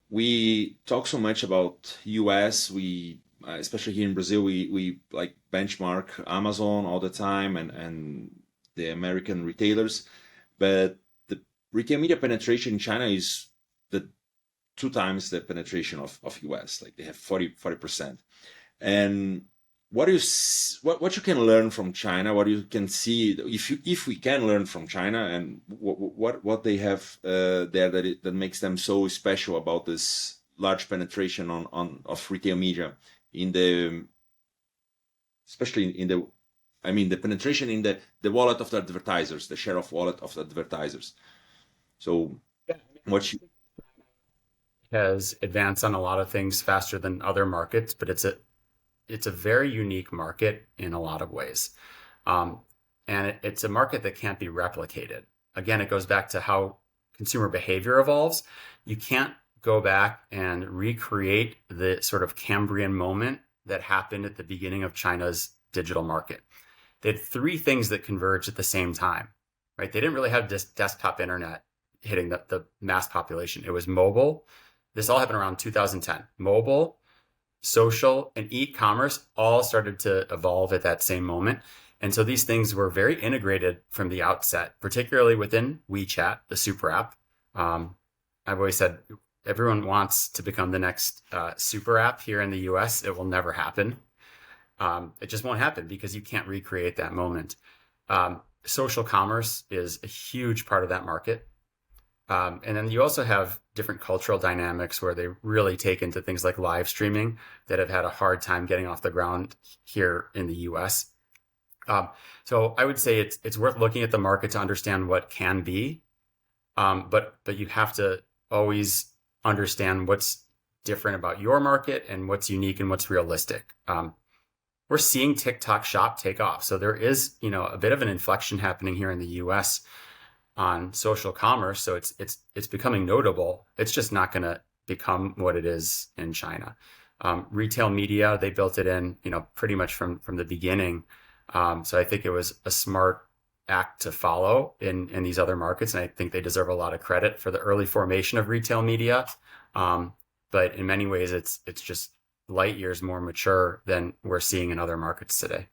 we talk so much about US. We especially here in Brazil, we like benchmark Amazon all the time and the American retailers, but the retail media penetration in China is the two times the penetration of US. Like they have 40%. And what you can learn from China, what you can see, if we can learn from China, and what they have there that makes them so special about this large penetration on of retail media in the especially in the I mean the penetration in the wallet of the advertisers, the share of wallet of the advertisers. So what you Has advanced on a lot of things faster than other markets, but it's a very unique market in a lot of ways. Um, and it's a market that can't be replicated. Again, it goes back to how consumer behavior evolves. You can't go back and recreate the sort of Cambrian moment that happened at the beginning of China's digital market. They had three things that converged at the same time, right? They didn't really have this desktop internet hitting the mass population. It was mobile. This all happened around 2010. Mobile, social, and e-commerce all started to evolve at that same moment. And so these things were very integrated from the outset, particularly within WeChat, the super app. I've always said everyone wants to become the next super app here in the US. It will never happen. It just won't happen because you can't recreate that moment. Social commerce is a huge part of that market. And then you also have different cultural dynamics where they really take into things like live streaming that have had a hard time getting off the ground here in the US. So I would say it's worth looking at the market to understand what can be, but you have to always understand what's different about your market and what's unique and what's realistic. We're seeing TikTok Shop take off, so there is a bit of an inflection happening here in the U.S. on social commerce. So it's becoming notable. It's just not going to become what it is in China. Retail media, they built it in, pretty much from the beginning. So I think it was a smart act to follow in these other markets, and I think they deserve a lot of credit for the early formation of retail media. But in many ways, it's just light years more mature than we're seeing in other markets today.